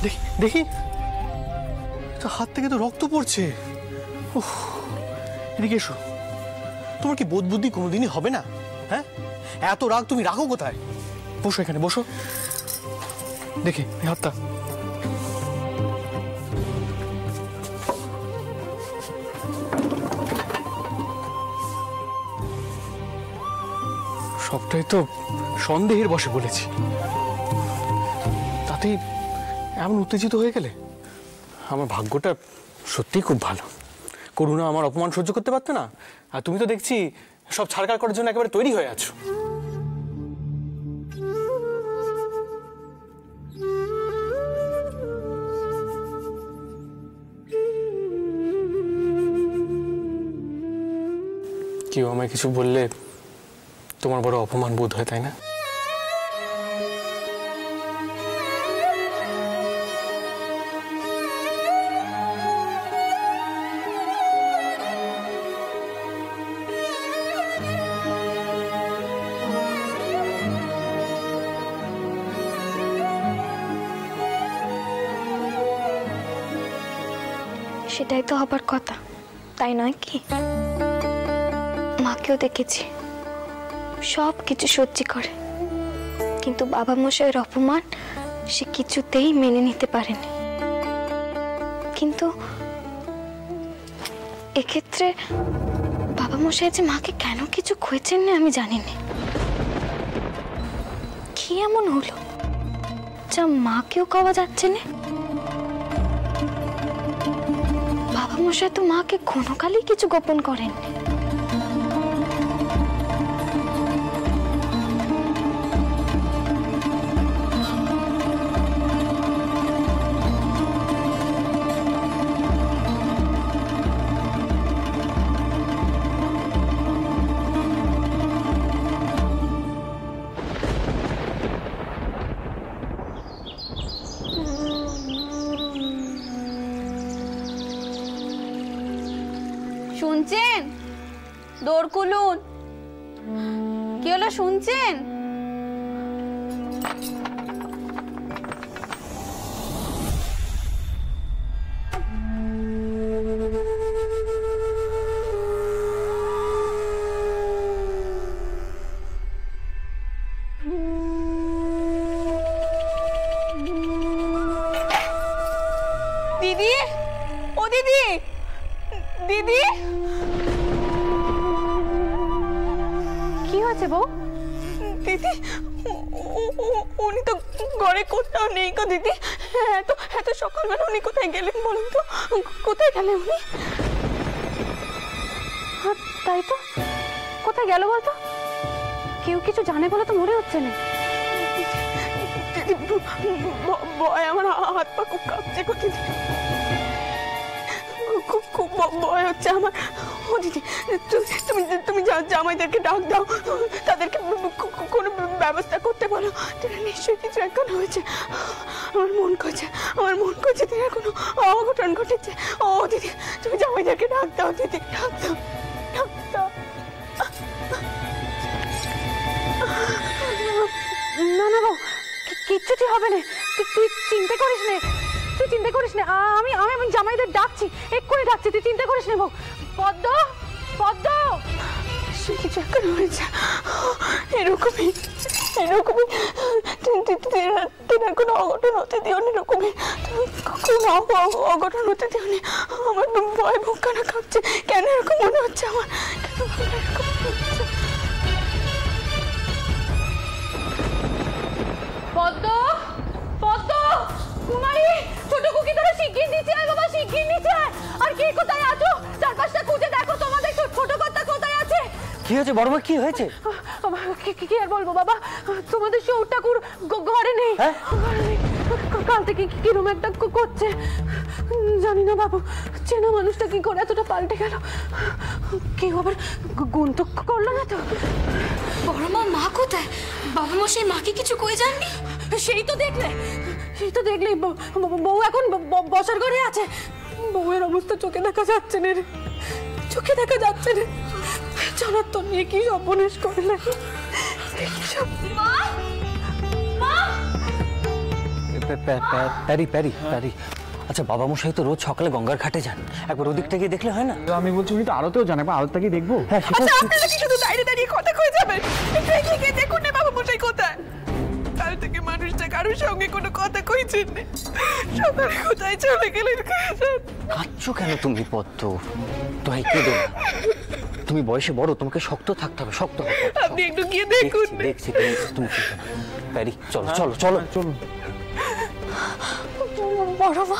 দেখি দেখি, হাত থেকে তো রক্ত পড়ছে। এদিকে এসো। তোমার কি বোধ বুদ্ধি কোনোদিনই হবে না? হ্যাঁ, এত রাগ তুমি রাখো কোথায়? বসো এখানে, বসো। দেখি হাতটা। সবটাই তো সন্দেহের বশে বলেছি, তাতেই এমন উত্তেজিত হয়ে গেলে। আমার ভাগ্যটা সত্যিই খুব ভালো। করুণা আমার অপমান সহ্য করতে পারতো না, আর তুমি তো দেখছি সব ছাড়কার করার জন্য একেবারে তৈরি হয়ে আছো। কেউ আমায় কিছু বললে তোমার বড় অপমান বোধ হয়, তাই না? সেটাই তো হবার কথা, তাই নয় কি? মাকেও দেখেছি সব কিছু সহ্য করে, কিন্তু বাবা মশাইয়ের অপমান সে কিছুতেই মেনে নিতে পারেনি। কিন্তু এক্ষেত্রে বাবা মশাই যে মাকে কেন কিছু খুঁজছেন না আমি জানি না। কি এমন হলো যা মাকেও খাওয়া যাচ্ছে না? বাবা মশাই তো মাকে কোনো কালই কিছু গোপন করেন। শুনছেন? দৌড় খুলুন। কি হলো শুনছেন? দিদি, ও দিদি, দিদি, কি হয়েছে বউ? দিদি, উনি তো ঘরে কোথাও নেই গো দিদি। এত সকালবেলা উনি কোথায় গেলেন বলুন তো? কোথায় গেলেন উনি? তাই তো, কোথায় গেল বলতো? কেউ কিছু জানে বলে তো মনে হচ্ছে না। ভয়, আমার হাত পা খুব কাঁপছে গো দিদি, খুব ভয় হচ্ছে আমার। ও দিদি, তুমি জামাইদেরকে ডাক দাও, তাদেরকে কোনো ব্যবস্থা করতে বলো। নিশ্চয়ই কিছু এখন হয়েছে। আমার মন করছে দিদি কোনো অঘটন ঘটেছে। ও দিদি, তুমি জামাইদেরকে ডাক দাও দিদি, ডাক দাও, ডাক দাও। না না বউ, কিচ্ছুটি হবে না, তুই চিন্তা করিস না, তুই চিন্তা করিস না। আমি আমি জামাইদের ডাকছি, এক্ষুনি ডাকছি, তুই চিন্তা করিস না বউ। পদ্ম, পদ্ম, সে কিছু এখন হয়েছে। এরকমই তেনার কোনো অঘটন হতে দিও না, এরকমই কোনো অঘটন হতে দিও না। আমার ভয় বুকখানা কাঁপছে। কেন এরকম মনে হচ্ছে আমার? পদ্ম, পদ্ম, কুমারী, ছোট কুকি তোরা শিগগির নিচে আয় বাবা, শিগগির নিচে আয়। আর কে কোথায় আছো? চারপাশটা খুঁজে দেখো তোমাদের ছোট কর্তা কোথায় আছে। কি হয়েছে বড় মা, কি হয়েছে? কি আর বলবো বাবা, তোমাদের শৌর ঠাকুর ঘরে নেই। কাল থেকে কিরম একটা করছে জানি না বাবু। চেনা মানুষটা কি করে এতটা পাল্টে গেল? কেউ আবার গুনতো করলো না তো? বড় মা কোথায়? বাবা মশাই মাকে কিছু কয়ে যাননি? সেই তো দেখলে বউ এখন বসার ঘরে আছে। বউয়ের অবস্থা চোখে দেখা যাচ্ছে না রে, চোখে দেখা যাচ্ছে রে। জানার তো নিয়ে কি সর্বনাশ করলে। প্যারি প্যারি প্যারি। আচ্ছা বাবা মশাই তো রোজ সকালে গঙ্গার ঘাটে যান, একবার ওদিকটা গিয়ে দেখলে হয় না? আমি বলছি উনি তো আরতেও জানে, একবার আরতটা গিয়ে দেখবো। হ্যাঁ সেটা আচ্ছা আপনারা কি শুধু দাঁড়িয়ে দাঁড়িয়ে কথা কয়ে যাবেন? একটু এগিয়ে গিয়ে দেখুন না বাবা মশাই কোথায়। কাল থেকে মানুষটা কারোর সঙ্গে কোনো কথা কইছেন না, সকালে কোথায় চলে গেলেন। কাঁদছো কেন তুমি পদ্ম? দোহাই কেঁদো না, তুমি বয়সে বড়, তোমাকে শক্ত থাকতে হবে, শক্ত হবে। আপনি একটু গিয়ে দেখুন। দেখছি তুমি প্যারি, চলো চলো চলো চলো। বড় মা,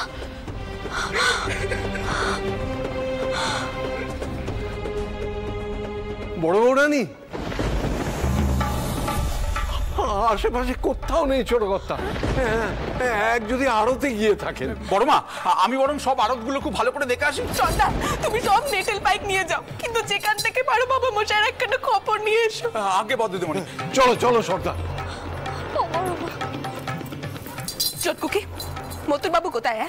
বড় বৌরানী, আশেপাশে কোথাও নেই ছোট কর্তা। এক যদি আড়তে গিয়ে থাকেন। বড় মা, আমি বরং সব আড়তগুলো খুব ভালো করে দেখে আসি। চন্দা তুমি সব নেটেল বাইক নিয়ে যাও, কিন্তু যেখান থেকে পারো বাবা মশাইয়ের একটা খবর নিয়ে এসো। আগে বদলে দেবো। চলো চলো সর্দার। চটকুকি, মতুর বাবু কোথায়?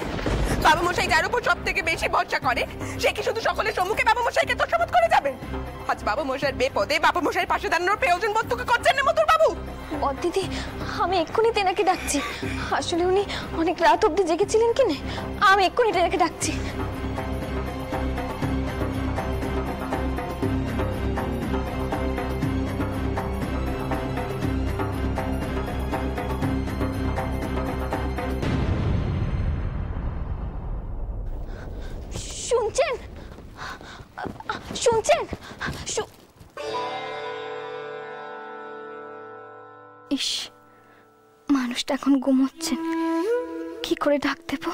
বাবা মশাই যার উপর সব থেকে বেশি ভরসা করে, সে কি শুধু সকলের সম্মুখে বাবা মশাইকে তোষামত করে যাবে? আজ বাবা মশাইয়ের বেপদে বাবা মশাইয়ের পাশে দাঁড়ানোর প্রয়োজন বোধ তোকে করছেন না মতুর বাবু? দিদি আমি এক্ষুনি তেনাকে ডাকছি। আসলে উনি অনেক রাত অব্দি জেগেছিলেন কিনে, আমি এক্ষুনি তেনাকে ডাকছি। শুনছেন? শুনছেন? ইস, মানুষটা এখন ঘুমোচ্ছেন, কি করে ডাক দেব?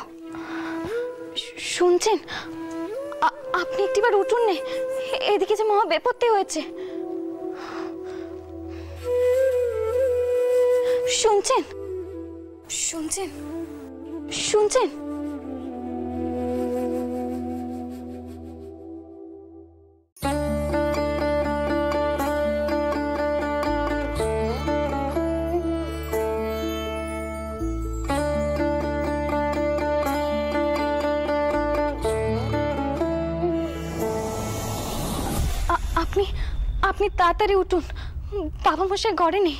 শুনছেন? আপনি একটিবার উঠুন নে, এদিকে যে মহা বেপত্তি হয়েছে। শুনছেন? শুনছেন? শুনছেন? আপনি তাড়াতাড়ি উঠুন, বাবা মশাই ঘরে নেই,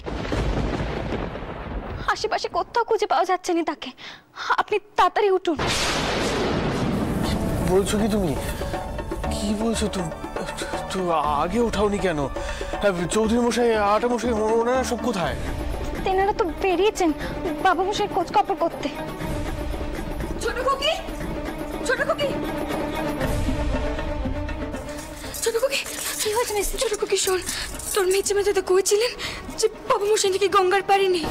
আশেপাশে কোথাও খুঁজে পাওয়া যাচ্ছে না তাকে। আপনি তাড়াতাড়ি উঠুন। বলছো কি তুমি? কি বলছো তুমি? তো আগে উঠাওনি কেন? চৌধুরী মশাই, আটা মশাই, ওনারা সব কোথায়? তেনারা তো বেরিয়েছেন বাবা মশাই খোঁজ খবর করতে। ছোট খুকি, ছোট খুকি, ছোট খুকি, কি হয়েছে মিস? ছোট খুকি শোন, তোর মেয়ে মেয়ে তো কইছিলেন যে বাবা মশাই নাকি গঙ্গার পাড়ে নেই,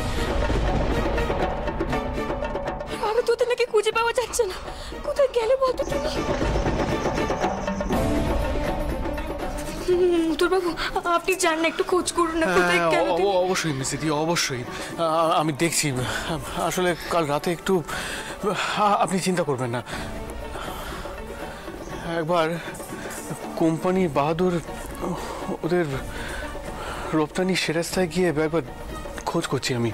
আর তোদের নাকি খুঁজে পাওয়া যাচ্ছে না। কোথায় গেল বলতো তুমি? তোর বাবু আপনি জান না, একটু খোঁজ করুন না কোথায় গেল। অবশ্যই মিস দিদি, অবশ্যই আমি দেখছি। আসলে কাল রাতে একটু, আপনি চিন্তা করবেন না। একবার কোম্পানি বাহাদুর ওদের রপ্তানি সেরাস্তায় গিয়ে একবার খোঁজ করছি আমি।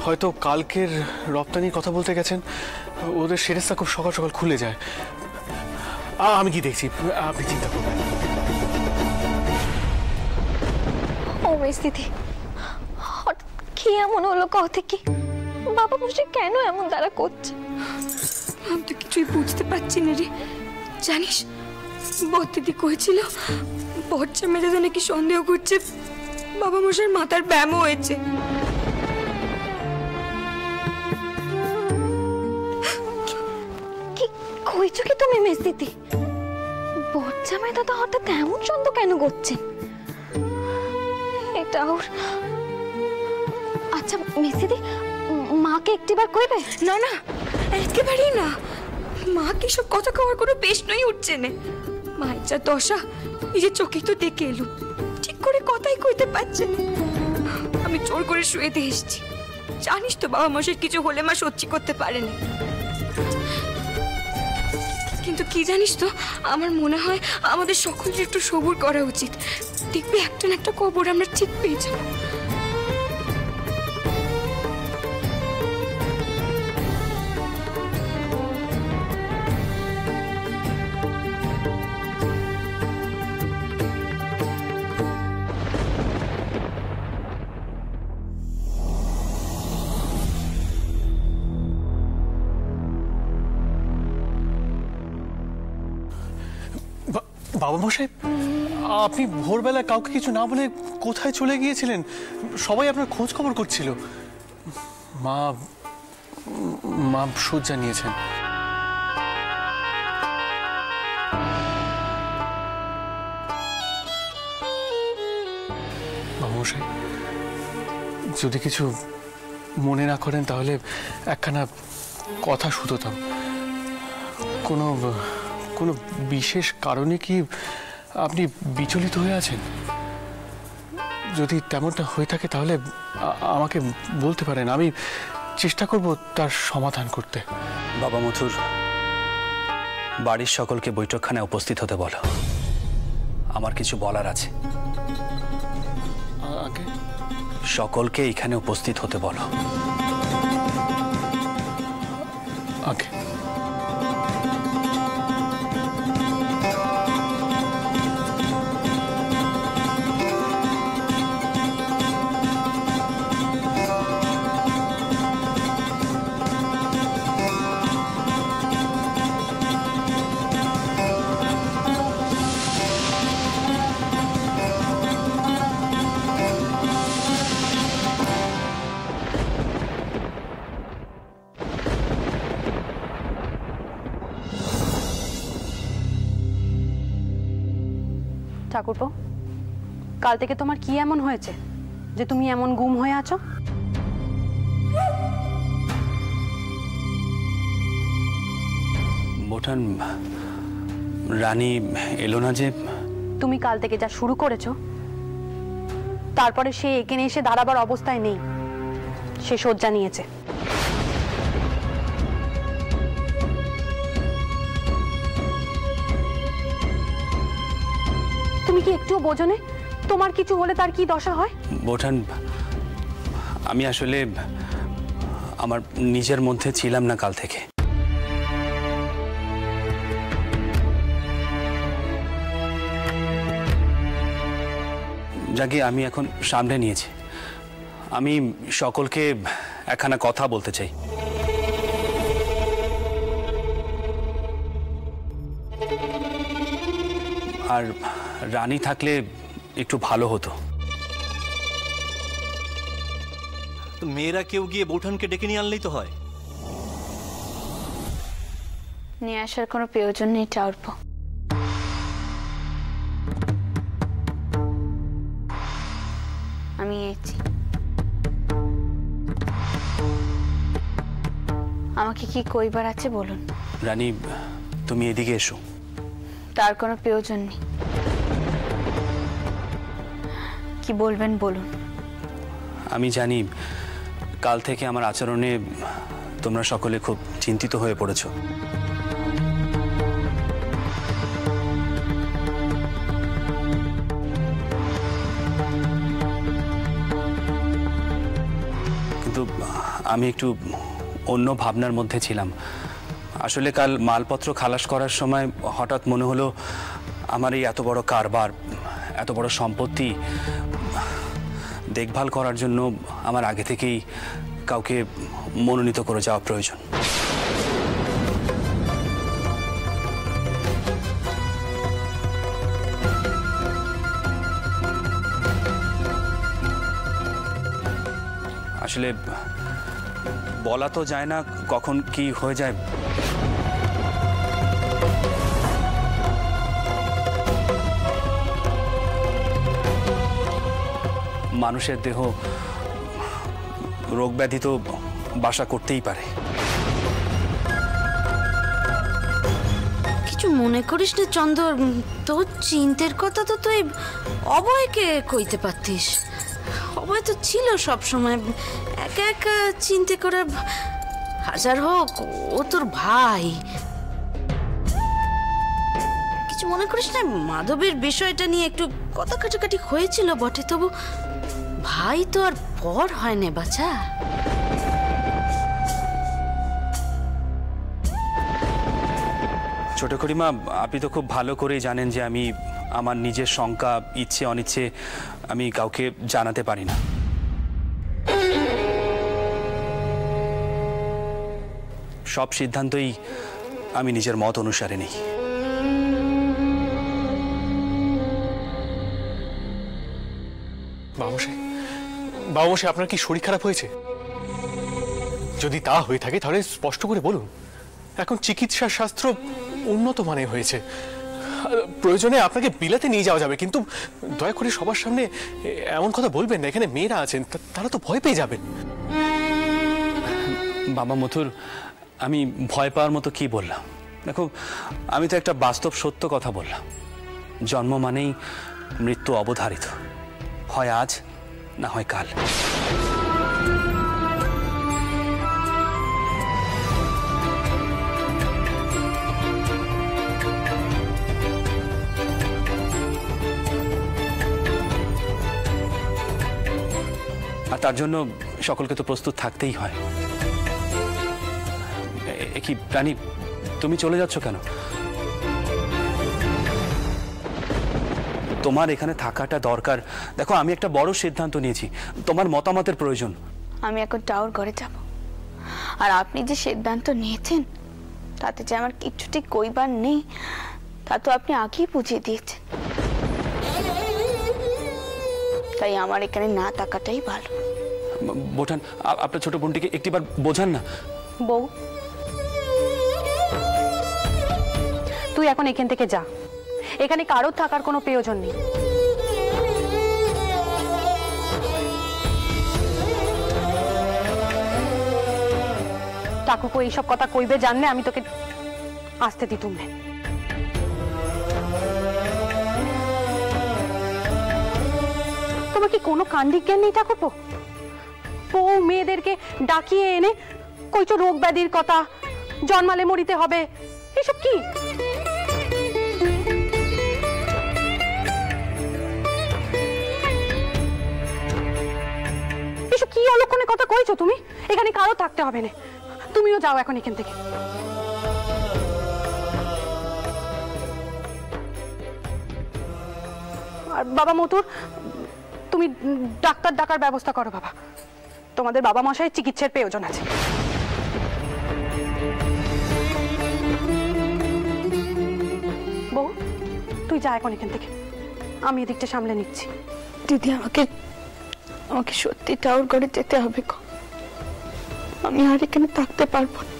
হয়তো কালকের রপ্তানির কথা বলতে গেছেন, ওদের সেরাস্তা খুব সকাল সকাল খুলে যায়। আমি কি দেখছি, আপনি চিন্তা করবেন। ও মিস দিদি, হঠাৎ কি এমন হলো? কথা কি বাবা মশাই কেন এমন দ্বারা করছে? আমি তো কিছুই বুঝতে পারছি না রে। জানিস বদিদি কইছিল বর্ষা মেজাজে নাকি সন্দেহ করছে বাবা মশাইয়ের মাথার ব্যায়াম হয়েছে। কি কইছো কি তুমি মিস দিদি? বর্ষা দাদা হঠাৎ এমন সন্দেহ কেন করছেন? এটা ওর। আচ্ছা মিস দিদি, মাকে একটিবার কইবে? না না, একেবারেই না। মা কি সব কথা কওয়ার কোনো প্রশ্নই উঠছে না। মায়ের যা দশা নিজের চোখেই তো দেখে এলুম, ঠিক করে কথাই কইতে পারছে না। আমি জোর করে শুয়ে দিয়ে এসেছি। জানিস তো বাবা মশাই কিছু হলে মা সহ্য করতে পারে না। কিন্তু কি জানিস তো, আমার মনে হয় আমাদের সকলের একটু সবুর করা উচিত। দেখবি একটা না একটা খবর আমরা ঠিক পেয়ে যাবো। বাবা মশাই, আপনি ভোরবেলা কাউকে কিছু না বলে কোথায় চলে গিয়েছিলেন? সবাই আপনার খোঁজ খবর করছিল। মা মা শয্যা নিয়েছেন। বাবা মশাই, যদি কিছু মনে না করেন তাহলে একখানা কথা শুধতাম। কোনো কোনো বিশেষ কারণে কি আপনি বিচলিত হয়ে আছেন? যদি তেমনটা হয়ে থাকে তাহলে আমাকে বলতে পারেন, আমি চেষ্টা করব তার সমাধান করতে। বাবা মথুর, বাড়ির সকলকে বৈঠকখানায় উপস্থিত হতে বলো, আমার কিছু বলার আছে। আগে সকলকে এখানে উপস্থিত হতে বলো। আগে ঠাকুরপো, কাল থেকে তোমার কি এমন হয়েছে যে তুমি এমন গুম হয়ে আছো? বোঠান, রানী এলো না যে? তুমি কাল থেকে যা শুরু করেছো, তারপরে সে এখানে এসে দাঁড়াবার অবস্থায় নেই। সে শয্যা নিয়েছে। তুমি কি একটুও বোঝো না তোমার কিছু হলে তার কি দশা হয়? বোঠান, আমি আসলে আমার নিজের মধ্যে ছিলাম না কাল থেকে। যাকে আমি এখন সামনে নিয়েছি, আমি সকলকে একখানা কথা বলতে চাই। আর রানী থাকলে একটু ভালো হতো। তো মেয়েরা কেউ গিয়ে বৌঠানকে ডেকে নিয়ে আনলেই তো হয়। নিয়ে আসার কোনো প্রয়োজন নেই ঠাকুরপো। আমি এসেছি। আমাকে কি কইবার আছে বলুন। রানী, তুমি এদিকে এসো। তার কোনো প্রয়োজন নেই। কি বলবেন বলুন। আমি জানি কাল থেকে আমার আচরণে তোমরা সকলে খুব চিন্তিত হয়ে পড়েছো। কিন্তু আমি একটু অন্য ভাবনার মধ্যে ছিলাম। আসলে কাল মালপত্র খালাস করার সময় হঠাৎ মনে হলো আমার এই এত বড় কারবার, এত বড় সম্পত্তি দেখভাল করার জন্য আমার আগে থেকেই কাউকে মনোনীত করে যাওয়া প্রয়োজন। আসলে বলা তো যায় না কখন কি হয়ে যায়। মানুষের দেহ রোগ ব্যাধি তো বাসা করতেই পারে। কিছু মনে করিস না চন্দর, তোর চিন্তের কথা তো তুই অভয়কে কইতে পারতিস। অভয় তো ছিল সব সময়, একা একা চিন্তে করে। হাজার হোক ও তোর ভাই। কিছু মনে করিস না, মাধবের বিষয়টা নিয়ে একটু কথা কাটাকাটি হয়েছিল বটে, তবু ভাই তো আর পর হয় না বাছা। ছোট করিমা, আপনি তো খুব ভালো করেই জানেন যে আমি আমার নিজের শঙ্কা, ইচ্ছে অনিচ্ছে আমি কাউকে জানাতে পারি না। সব সিদ্ধান্তই আমি নিজের মত অনুসারে নিই। বাবামশাই আপনার কি শরীর খারাপ হয়েছে? যদি তা হয়ে থাকে তাহলে স্পষ্ট করে বলুন। এখন চিকিৎসা শাস্ত্র উন্নত মানের হয়েছে, প্রয়োজনে আপনাকে বিলাতে নিয়ে যাওয়া যাবে, কিন্তু দয়া করে সবার সামনে এমন কথা বলবেন না। এখানে মেয়েরা আছেন, তারা তো ভয় পেয়ে যাবেন। বাবা মথুর, আমি ভয় পাওয়ার মতো কি বললাম? দেখো, আমি তো একটা বাস্তব সত্য কথা বললাম। জন্ম মানেই মৃত্যু অবধারিত, হয় আজ না হয় কাল। আর তার জন্য সকলকে তো প্রস্তুত থাকতেই হয়। কি প্রাণী, তুমি চলে যাচ্ছ কেন? তোমার এখানে থাকাটা দরকার। দেখো, আমি একটা বড় সিদ্ধান্ত নিয়েছি, তোমার মতামতের প্রয়োজন। আমি এখন টাওয়ার ঘরে যাব, আর আপনি যে সিদ্ধান্ত নিয়েছেন তাতে যে আমার কিছুটি কইবার নেই তা তো আপনি আগেই বুঝিয়ে দিয়েছেন। তাই আমার এখানে না থাকাটাই ভালো। বোঠান, আপনার ছোট বোনটিকে একটিবার বোঝান না। বউ, তুই এখন এখান থেকে যা, এখানে কারোর থাকার কোনো প্রয়োজন নেই। কাকুকে এইসব কথা কইবে জানলে আমি তোকে আসতে দিতুম না। তোমার কি কোনো কান্ডি জ্ঞান নেই ঠাকুরপো? বউ মেয়েদেরকে ডাকিয়ে এনে কইছো রোগ ব্যাধির কথা, জন্মালে মরিতে হবে, এসব কি? এসব কি অলক্ষণে কথা কইছো তুমি? এখানে কারো থাকতে হবে না, তুমিও যাও এখন এখান থেকে। আর বাবা মথুর, তুমি ডাক্তার ডাকার ব্যবস্থা করো বাবা, তোমাদের বাবা মশাই চিকিৎসার প্রয়োজন আছে। বউ, তুই যা এখন এখান থেকে, আমি এদিকটা সামলে নিচ্ছি। দিদি, আমাকে সত্যি টাওয়ার ঘরে যেতে হবে, আমি আর এখানে থাকতে পারবো না।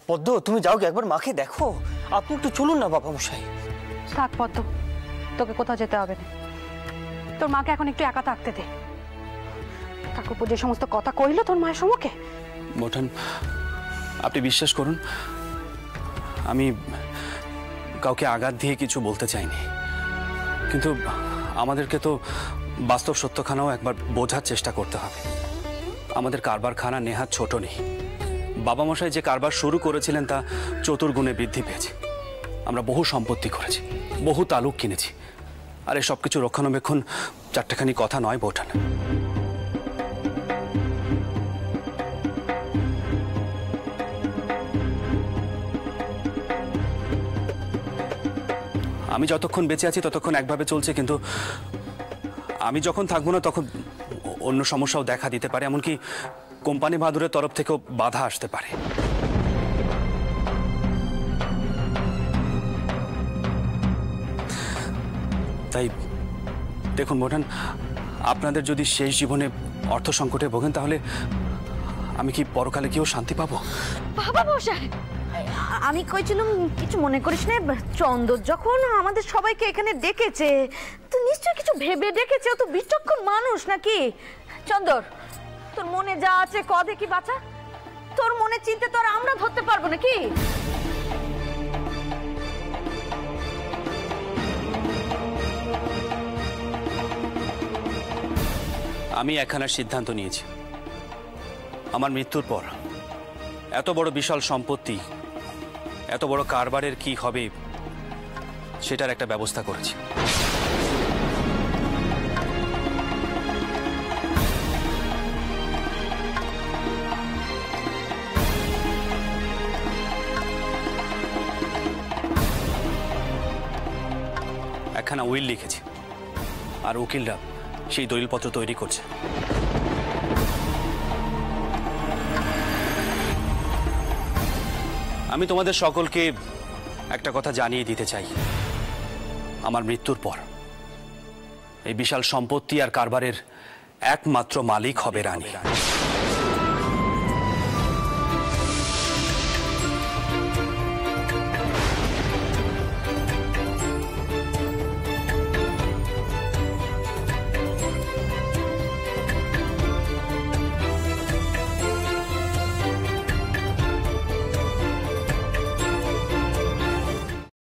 পদ্ম, তুমি যাও, একবার মাকে দেখো। আপনি একটু চলুন না বাবা মশাই। থাক পদ্ম, তোকে কোথাও যেতে হবে না, তোর মাকে এখন একটু একা থাকতে দে। ঠাকুরপো যে সমস্ত কথা কইলো তোর মায়ের সম্মুখে। বোঠান, আপনি বিশ্বাস করুন, আমি কাউকে আঘাত দিয়ে কিছু বলতে চাইনি, কিন্তু আমাদেরকে তো বাস্তব সত্যখানাও একবার বোঝার চেষ্টা করতে হবে। আমাদের কারবারখানা নেহাত ছোট নেই। বাবা মশাই যে কারবার শুরু করেছিলেন তা চতুর্গুণে বৃদ্ধি পেয়েছে। আমরা বহু সম্পত্তি করেছি, বহু তালুক কিনেছি, আর এই সব কিছু রক্ষণাবেক্ষণ চারটেখানি কথা নয় বোঠান। আমি যতক্ষণ বেঁচে আছি ততক্ষণ একভাবে চলছে, কিন্তু আমি যখন থাকবো না তখন অন্য সমস্যাও দেখা দিতে পারে, এমনকি কোম্পানি বাহাদুরের তরফ থেকেও বাধা আসতে পারে। তাই দেখুন বোঠান, আপনাদের যদি শেষ জীবনে অর্থ সংকটে ভোগেন তাহলে আমি কি পরকালে গিয়েও শান্তি পাবো? বাবা মশাই, আমি কইছিলাম কিছু মনে করিস না, চন্দর যখন আমাদের সবাইকে এখানে ডেকেছে তো নিশ্চয়ই কিছু ভেবে ডেকেছে। ও তো বিচক্ষণ মানুষ নাকি? চন্দর, তোর মনে যা আছে ক দেখি বাচ্চা, তোর মনে চিনতে তো আর আমরা ধরতে পারবো নাকি? আমি একখানার সিদ্ধান্ত নিয়েছি। আমার মৃত্যুর পর এত বড় বিশাল সম্পত্তি, এত বড় কারবারের কি হবে সেটার একটা ব্যবস্থা করেছি। একখানা উইল লিখেছি, আর উকিলরা সেই দলিলপত্র তৈরি করছে। আমি তোমাদের সকলকে একটা কথা জানিয়ে দিতে চাই, আমার মৃত্যুর পর এই বিশাল সম্পত্তি আর কারবারের একমাত্র মালিক হবে রানী।